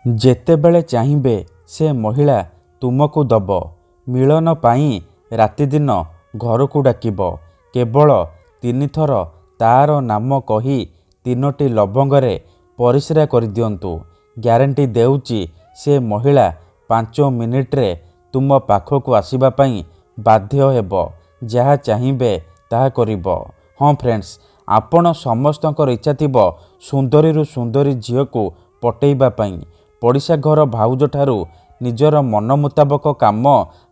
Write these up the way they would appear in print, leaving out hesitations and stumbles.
ଯେତେବେଳେ ଚାହିଁବେ ସେ ମହିଳା ତୁମକୁ ଦବ। ମିଳନ ପାଇଁ ରାତିଦିନ ଘରକୁ ଡାକିବ। କେବଳ 3 ଥର ତାର ନାମ କହି 3ଟି ଲବଙ୍ଗରେ ପରିସ୍ରା କରିଦିଅନ୍ତୁ। ଗ୍ୟାରେଣ୍ଟି ଦେଉଛି ସେ ମହିଳା 5 ମିନିଟ୍ରେ ତୁମ ପାଖକୁ ଆସିବା ପାଇଁ ବାଧ୍ୟ ହେବ। ଯାହା ଚାହିଁବେ ତାହା କରିବ। ହଁ ଫ୍ରେଣ୍ଡସ୍, ଆପଣ ସମସ୍ତଙ୍କର ଇଚ୍ଛା ଥିବ ସୁନ୍ଦରୀରୁ ସୁନ୍ଦରୀ ଝିଅକୁ ପଟେଇବା ପାଇଁ, ପଡ଼ିଶା ଘର ଭାଉଜଠାରୁ ନିଜର ମନ ମୁତାବକ କାମ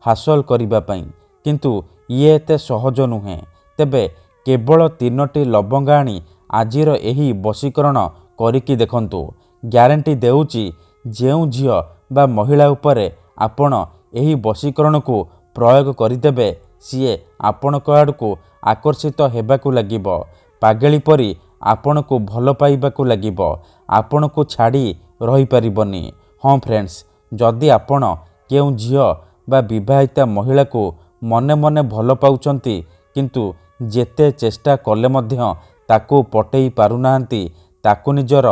ହାସଲ କରିବା ପାଇଁ। କିନ୍ତୁ ଇଏ ଏତେ ସହଜ ନୁହେଁ। ତେବେ କେବଳ 3ଟି ଲବଙ୍ଗ ଆଣି ଆଜିର ଏହି ବଶୀକରଣ କରିକି ଦେଖନ୍ତୁ। ଗ୍ୟାରେଣ୍ଟି ଦେଉଛି ଯେଉଁ ଝିଅ ବା ମହିଳା ଉପରେ ଆପଣ ଏହି ବଶୀକରଣକୁ ପ୍ରୟୋଗ କରିଦେବେ, ସିଏ ଆପଣଙ୍କ ଆଡ଼କୁ ଆକର୍ଷିତ ହେବାକୁ ଲାଗିବ। ପାଗେଳି ପରି ଆପଣଙ୍କୁ ଭଲ ପାଇବାକୁ ଲାଗିବ। ଆପଣଙ୍କୁ ଛାଡ଼ି ରହିପାରିବନି। ହଁ ଫ୍ରେଣ୍ଡସ୍, ଯଦି ଆପଣ କେଉଁ ଝିଅ ବା ବିବାହିତା ମହିଳାକୁ ମନେ ମନେ ଭଲ ପାଉଛନ୍ତି, କିନ୍ତୁ ଯେତେ ଚେଷ୍ଟା କଲେ ମଧ୍ୟ ତାକୁ ପଟେଇ ପାରୁନାହାନ୍ତି, ତାକୁ ନିଜର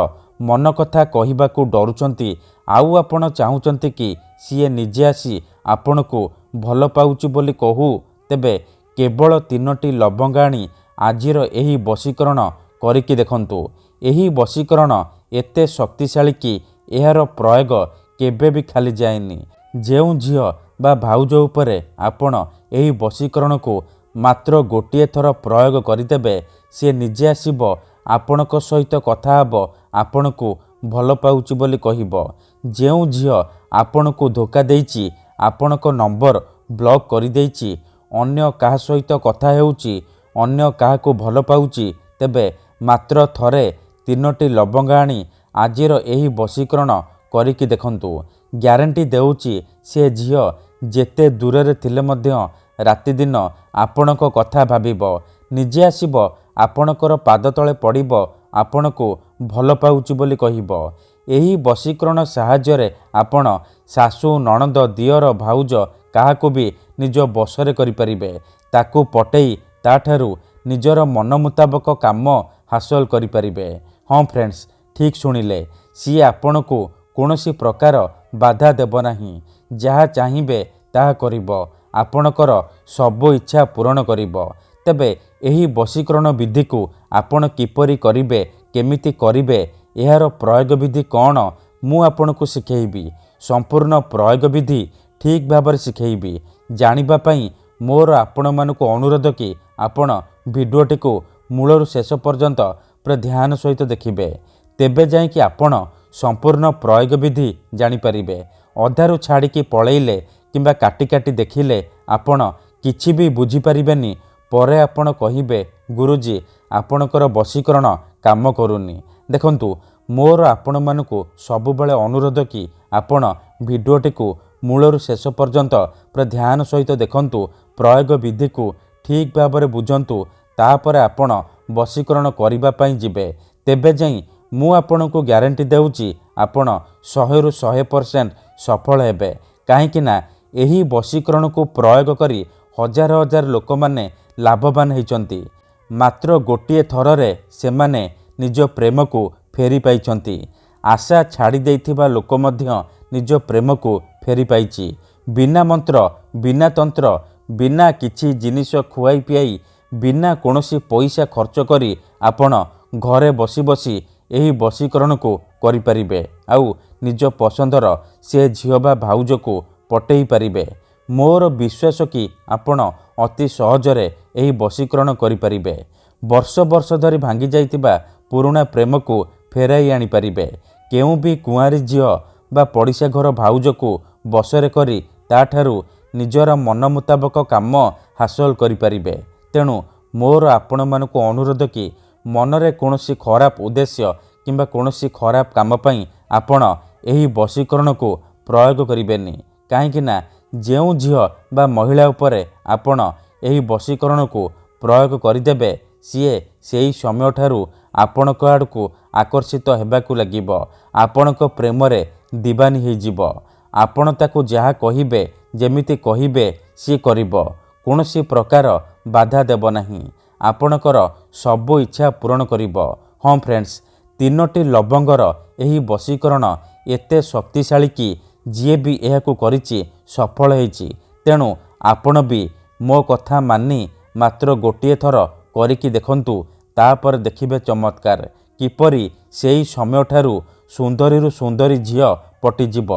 ମନ କଥା କହିବାକୁ ଡରୁଛନ୍ତି, ଆଉ ଆପଣ ଚାହୁଁଛନ୍ତି କି ସିଏ ନିଜେ ଆସି ଆପଣଙ୍କୁ ଭଲ ପାଉଛି ବୋଲି କହୁ, ତେବେ କେବଳ 3ଟି ଲବଙ୍ଗ ଆଣି ଆଜିର ଏହି ବଶୀକରଣ କରିକି ଦେଖନ୍ତୁ। ଏହି ବଶୀକରଣ ଏତେ ଶକ୍ତିଶାଳୀ କି ଏହାର ପ୍ରୟୋଗ କେବେ ବି ଖାଲି ଯାଏନି। ଯେଉଁ ଝିଅ ବା ଭାଉଜ ଉପରେ ଆପଣ ଏହି ବଶୀକରଣକୁ ମାତ୍ର ଗୋଟିଏ ଥର ପ୍ରୟୋଗ କରିଦେବେ, ସେ ନିଜେ ଆସିବ ଆପଣଙ୍କ ସହିତ କଥା ହେବ, ଆପଣଙ୍କୁ ଭଲ ପାଉଛି ବୋଲି କହିବ। ଯେଉଁ ଝିଅ ଆପଣଙ୍କୁ ଧୋକା ଦେଇଛି, ଆପଣଙ୍କ ନମ୍ବର ବ୍ଲକ୍ କରିଦେଇଛି, ଅନ୍ୟ କାହା ସହିତ କଥା ହେଉଛି, ଅନ୍ୟ କାହାକୁ ଭଲ ପାଉଛି, ତେବେ ମାତ୍ର ଥରେ 3ଟି ଲବଙ୍ଗ ଆଣି ଆଜିର ଏହି ବଶୀକରଣ କରିକି ଦେଖନ୍ତୁ। ଗ୍ୟାରେଣ୍ଟି ଦେଉଛି ସେ ଝିଅ ଯେତେ ଦୂରରେ ଥିଲେ ମଧ୍ୟ ରାତିଦିନ ଆପଣଙ୍କ କଥା ଭାବିବ, ନିଜେ ଆସିବ ଆପଣଙ୍କର ପାଦ ତଳେ ପଡ଼ିବ, ଆପଣଙ୍କୁ ଭଲ ପାଉଛି ବୋଲି କହିବ। ଏହି ବଶୀକରଣ ସାହାଯ୍ୟରେ ଆପଣ ଶାଶୁ, ନଣନ୍ଦ, ଦିଅର, ଭାଉଜ କାହାକୁ ବି ନିଜ ବଶରେ କରିପାରିବେ। ତାକୁ ପଟେଇ ତାଠାରୁ ନିଜର ମନ ମୁତାବକ କାମ ହାସଲ କରିପାରିବେ। ହଁ ଫ୍ରେଣ୍ଡସ୍, ଠିକ୍ ଶୁଣିଲେ, ସିଏ ଆପଣଙ୍କୁ କୌଣସି ପ୍ରକାର ବାଧା ଦେବ ନାହିଁ। ଯାହା ଚାହିଁବେ ତାହା କରିବ। ଆପଣଙ୍କର ସବୁ ଇଚ୍ଛା ପୂରଣ କରିବ। ତେବେ ଏହି ବଶୀକରଣ ବିଧିକୁ ଆପଣ କିପରି କରିବେ, କେମିତି କରିବେ, ଏହାର ପ୍ରୟୋଗ ବିଧି କ'ଣ, ମୁଁ ଆପଣଙ୍କୁ ଶିଖେଇବି। ସମ୍ପୂର୍ଣ୍ଣ ପ୍ରୟୋଗ ବିଧି ଠିକ୍ ଭାବରେ ଶିଖେଇବି। ଜାଣିବା ପାଇଁ ମୋର ଆପଣମାନଙ୍କୁ ଅନୁରୋଧ କି ଆପଣ ଭିଡ଼ିଓଟିକୁ ମୂଳରୁ ଶେଷ ପର୍ଯ୍ୟନ୍ତ ପୁରା ଧ୍ୟାନ ସହିତ ଦେଖିବେ। ତେବେ ଯାଇକି ଆପଣ ସମ୍ପୂର୍ଣ୍ଣ ପ୍ରୟୋଗ ବିଧି ଜାଣିପାରିବେ। ଅଧାରୁ ଛାଡ଼ିକି ପଳେଇଲେ କିମ୍ବା କାଟି କାଟି ଦେଖିଲେ ଆପଣ କିଛି ବି ବୁଝିପାରିବେନି। ପରେ ଆପଣ କହିବେ, ଗୁରୁଜୀ ଆପଣଙ୍କର ବଶୀକରଣ କାମ କରୁନି। ଦେଖନ୍ତୁ, ମୋର ଆପଣମାନଙ୍କୁ ସବୁବେଳେ ଅନୁରୋଧ କି ଆପଣ ଭିଡ଼ିଓଟିକୁ ମୂଳରୁ ଶେଷ ପର୍ଯ୍ୟନ୍ତ ପୁରା ଧ୍ୟାନ ସହିତ ଦେଖନ୍ତୁ। ପ୍ରୟୋଗ ବିଧିକୁ ଠିକ୍ ଭାବରେ ବୁଝନ୍ତୁ। ତାପରେ ଆପଣ ବଶୀକରଣ କରିବା ପାଇଁ ଯିବେ। ତେବେ ଯାଇ ମୁଁ ଆପଣଙ୍କୁ ଗ୍ୟାରେଣ୍ଟି ଦେଉଛି ଆପଣ 100ରୁ 100% ସଫଳ ହେବେ। କାହିଁକି ନା ଏହି ବଶୀକରଣକୁ ପ୍ରୟୋଗ କରି ହଜାର ହଜାର ଲୋକମାନେ ଲାଭବାନ ହୋଇଛନ୍ତି। ମାତ୍ର ଗୋଟିଏ ଥରରେ ସେମାନେ ନିଜ ପ୍ରେମକୁ ଫେରି ପାଇଛନ୍ତି। ଆଶା ଛାଡ଼ି ଦେଇଥିବା ଲୋକ ମଧ୍ୟ ନିଜ ପ୍ରେମକୁ ଫେରି ପାଇଛି। ବିନା ମନ୍ତ୍ର, ବିନା ତନ୍ତ୍ର, ବିନା କିଛି ଜିନିଷ ଖୁଆଇ ପିଆଇ, ବିନା କୌଣସି ପଇସା ଖର୍ଚ୍ଚ କରି ଆପଣ ଘରେ ବସି ବସି ଏହି ବଶୀକରଣକୁ କରିପାରିବେ। ଆଉ ନିଜ ପସନ୍ଦର ସେ ଝିଅ ବା ଭାଉଜକୁ ପଟେଇ ପାରିବେ। ମୋର ବିଶ୍ୱାସ କି ଆପଣ ଅତି ସହଜରେ ଏହି ବଶୀକରଣ କରିପାରିବେ। ବର୍ଷ ବର୍ଷ ଧରି ଭାଙ୍ଗି ଯାଇଥିବା ପୁରୁଣା ପ୍ରେମକୁ ଫେରାଇ ଆଣିପାରିବେ। କେଉଁ ବି କୁଆଁରୀ ଝିଅ ବା ପଡ଼ିଶା ଘର ଭାଉଜକୁ ବଶରେ କରି ତାଠାରୁ ନିଜର ମନ ମୁତାବକ କାମ ହାସଲ କରିପାରିବେ। ତେଣୁ ମୋର ଆପଣମାନଙ୍କୁ ଅନୁରୋଧ କି ମନରେ କୌଣସି ଖରାପ ଉଦ୍ଦେଶ୍ୟ କିମ୍ବା କୌଣସି ଖରାପ କାମ ପାଇଁ ଆପଣ ଏହି ବଶୀକରଣକୁ ପ୍ରୟୋଗ କରିବେନି। କାହିଁକି ନା ଯେଉଁ ଝିଅ ବା ମହିଳା ଉପରେ ଆପଣ ଏହି ବଶୀକରଣକୁ ପ୍ରୟୋଗ କରିଦେବେ, ସିଏ ସେହି ସମୟଠାରୁ ଆପଣଙ୍କ ଆଡ଼କୁ ଆକର୍ଷିତ ହେବାକୁ ଲାଗିବ। ଆପଣଙ୍କ ପ୍ରେମରେ ଦିବାନୀ ହୋଇଯିବ। ଆପଣ ତାକୁ ଯାହା କହିବେ, ଯେମିତି କହିବେ ସିଏ କରିବ। କୌଣସି ପ୍ରକାର ବାଧା ଦେବ ନାହିଁ। ଆପଣଙ୍କର ସବୁ ଇଚ୍ଛା ପୂରଣ କରିବ। ହଁ ଫ୍ରେଣ୍ଡସ୍, 3ଟି ଲବଙ୍ଗର ଏହି ବଶୀକରଣ एते शक्तिशाली कि जी भी यह करिछि सफल होइछि। तेणु आपण भी मो कथा मानी मात्र गोटे थर करिकी देखंतु, तापर देखिबे चमत्कार किपरि सेई समय ठारू सुंदरी सुंदरी झियो पटिजिब।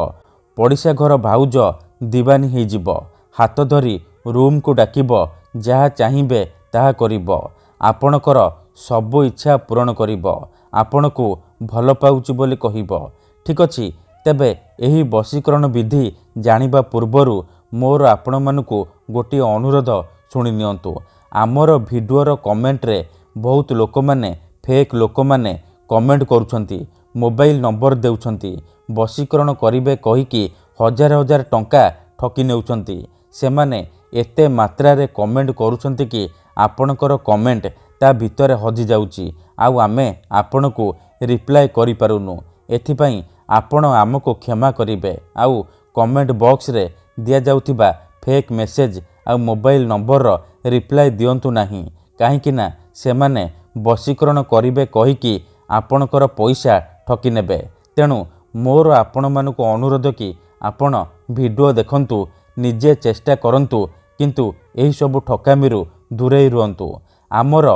पड़िशा घर भाउज दीवानी होइजिब। हाथ धरी रूम को डाकिब, जहाँ चाहिए ताहा करिब। आपणकर सबु इच्छा पूरण करिब। आपण को भल पाउछि बोली कहिब। ठीक अछि, तेबे एही वशीकरण विधि जानिबा पूर्वरु मोर आपण मानकु गोटे अनुरोध शुणी नियंतु। आमर भिडियोर कमेंट रे बहुत लोक माने फेक लोक माने कमेंट करुछंती, मोबाइल नंबर देउछंती, वशीकरण करिबे कहिकी हजार हजार टंका ठकी नेउछंती। सेमाने एते मात्रा रे कमेंट करुछंती कि आपणकर कमेंट ता भितर हजि जाउची, आउ आमे आपणकु रिप्लाय करि पारुनु। एथिपई आपण आमको क्षमा करिबे। आउ कमेंट बॉक्स रे दिया जाउथिबा फेक मेसेज आउ मोबाइल नंबर रिप्लाय दियंतु नाही, काहेकि ना सेमाने वशीकरण करिबे कहिकी आपणकर पैसा ठकी नेबे। तेणु मोर आपण मानकु अनुरोध कि आपण भिडियो देखंतु, निजे चेष्टा करंतु, किंतु एही सब ठकामीरु दूरेई रुहंतु। आमर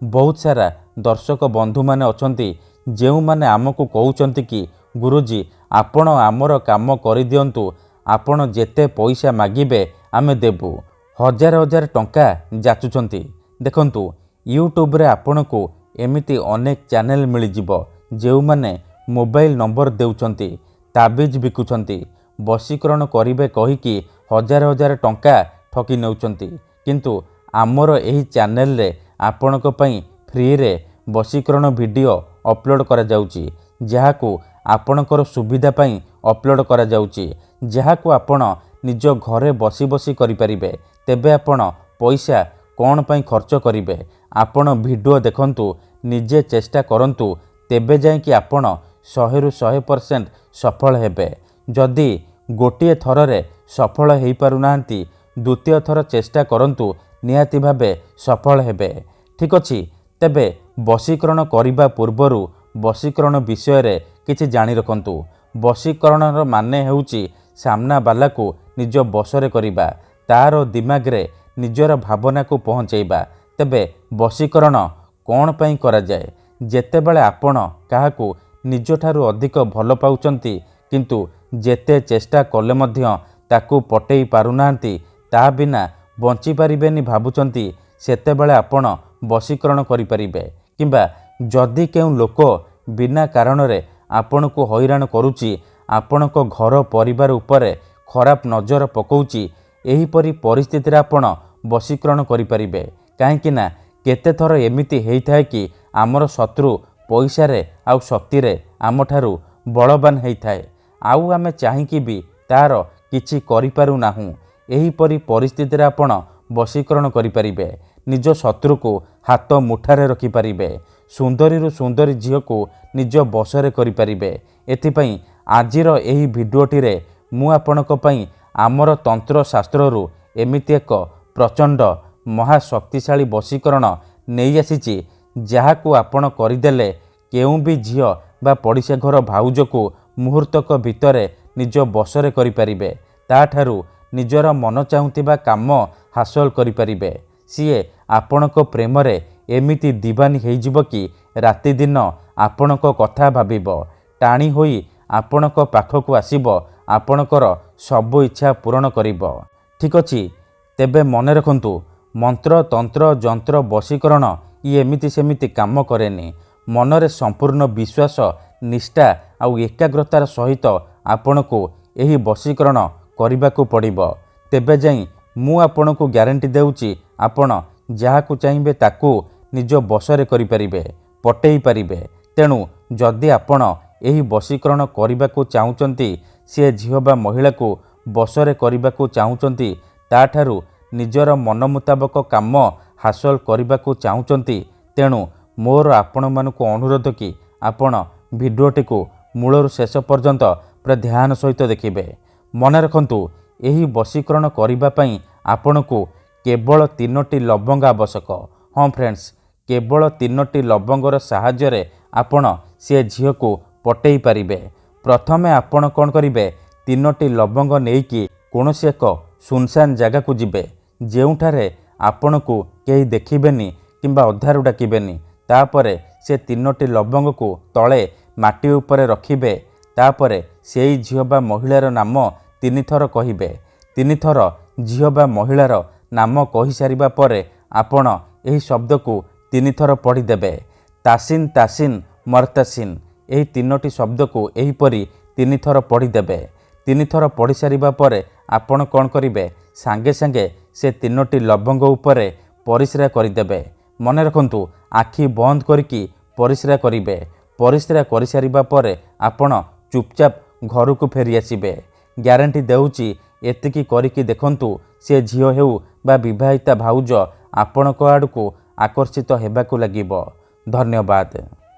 बहुत सारा दर्शक बंधु माने अछंती जेउ माने आमको कहउचंती कि गुरुजी आपण आमर काम करि दियंतु, आपण जेते पैसा मागिबे आमे देबु। हजार हजार टंका जाचुचंती। देखंतु यूट्यूब रे आपणको एमिति अनेक चैनल मिलिजिब जेउ माने मोबाइल नंबर देउचंती, ताबिज बिकुचंती, वशीकरण करिबे कहिकी हजार हजार टंका ठकी नेउचंती। किंतु आमर एही चैनल रे आपणको पई फ्री रे वशीकरण वीडियो अपलोड करा जाउची, जहाकू आपणकर सुविधा पई अपलोड करा जाउची, जहाकू आपण निज घरे बसी बसी करि परिबे। तेबे आपण पैसा कोन पई खर्च करिबे? आपण वीडियो देखंतु, निजे चेष्टा करंतु, तेबे जाय कि आपण 100 रु 100% सफल हेबे। जदि गोटिए थर रे सफल हेई पारु नांती, द्वितीय थर चेष्टा करंतु, निहाती भाबे सफल हेबे। ठीक अछि, तेबे वशीकरण करिबा पूर्वरु वशीकरण विषय रे किछि जानि रखंतु। वशीकरणर माने हेउची सामना बाला को निज बसरे करिबा, तार दिमाग रे निजर भावना को पहुंचैबा। तेबे वशीकरण कोन पई करा जाय? जेतेबेले आपण काहाकू निज ठारू अधिक भल पाउचंती, किंतु जेते चेष्टा कले मध्य ताकू पटेई पारुनांती, ता बिना बंची पारिबेनी भाबुचंती, सेतेबेले आपण वशीकरण करि परिबे। किंबा जदि केउ लोक बिना कारण रे आपण को हैरान करूची, आपण को घर परिवार उपरे खराब नजर पकाउची, एही परी परिस्थिति रे आपण वशीकरण करि परिबे। काहेकि ना केते थर एमिति हेई थाए कि आमर शत्रु पैसा रे आउ शक्ति रे आम ठारू बलवान हेई थाए, आउ आमे चाहिकी भी तार किछि करि पारु नाहु। एही परी परिस्थिति रे आपण वशीकरण करि परिबे। निज शत्रु को हाथ मुठारे रखि पारिबे। सुंदरी रु सुंदरी झियो को निज बसरे करि पारिबे। एथिपई आजिर एही भिडियोटी रे मु आपणक पई आमर तंत्र शास्त्र रु एमिति एक प्रचंड महाशक्तिशाली वशीकरण नहीं आसीची, जहाकू आपण करिदेले केउ भी झियो बा पड़िशा घर भाउज को मुहूर्तक भितरे निज बसरे करि पारिबे। ताठारू निजर मन चाहुथिबा काम हासिल करि पारिबे। सीए आपणक प्रेम रे एमिति दीवानी हेइजिब कि राति दिन आपणक कथा भाबिब, टाणी होई आपणक पाखकू आसिब, आपणकर सब इच्छा पूरण करिब। ठीक अछि, तेबे मन रखंतु, मंत्र तंत्र जंत्र वशीकरण ये एमिति सेमिति काम करेनी। मनरे संपूर्ण विश्वास निष्ठा आउ एकाग्रतार सहित आपणको एही वशीकरण करिबाकू पड़िबो। तेबे जाई मु आपणको ग्यारंटी देउची, आपण जहाकू चाहिए ताकू निज बसरे करि परिबे, पटेई पारिबे। तेणु जदि आपण एही वशीकरण करिबाकू चाहुचंती, से झियो बा महिला को बसरे करिबाकू चाहुचंती, ताठारू निजर मन मुताबक काम हासिल करिबाकू चाहुचंती, तेणु मोर आपण मानकू अनुरोध कि आपण भिडियोटी को मूलर शेष पर्यंत पूरा ध्यान सहित देखिबे। मन रखंतु, एही वशीकरण करिबा पई आपणको केवल 3टी लवंग आवश्यक। हाँ फ्रेंड्स, केवल 3टी लवंगर साहाय्य रे आपण से झियो को पटेई पारिबे। प्रथमे आपण कौन करेंगे 3टी लवंग नहीं कौन एक सुनसान जगह को जिबे जेउठारे आपण को कहीं देखिबेनी किंबा अधारू डाकिबेनी। तापरे से 3टी लवंग को तले माटी उपरे रखिबे। तापरे सेई झियो बा महिलार नाम 3 थर कहिबे। 3 थर झियो बा महिलार नाम कहि सारिबा परे आपण एही शब्द को 3 थर पढ़ी देबे। तासिन तासिन मर्तासिन एही 3टी शब्द को एहीपरि 3 थर पढ़ी देबे। 3 थर पढ़ी सारिबा परे आपण कौन करिवे सांगे सांगे से 3टी लवंग उपरे परिस्रा करिदेबे। मन रखंतु आखि बंद करिकी परिस्रा करिवे। परिस्रा करि सारिबा परे आपण चुपचाप घर को फेरी आसिबे। ग्यारंटी देउची एतिकी करिकी देखंतु से झियो हेउ बा विवाहिता भाउज आपणक आड़को आकर्षित हेबाकु लागिबो। धन्यवाद।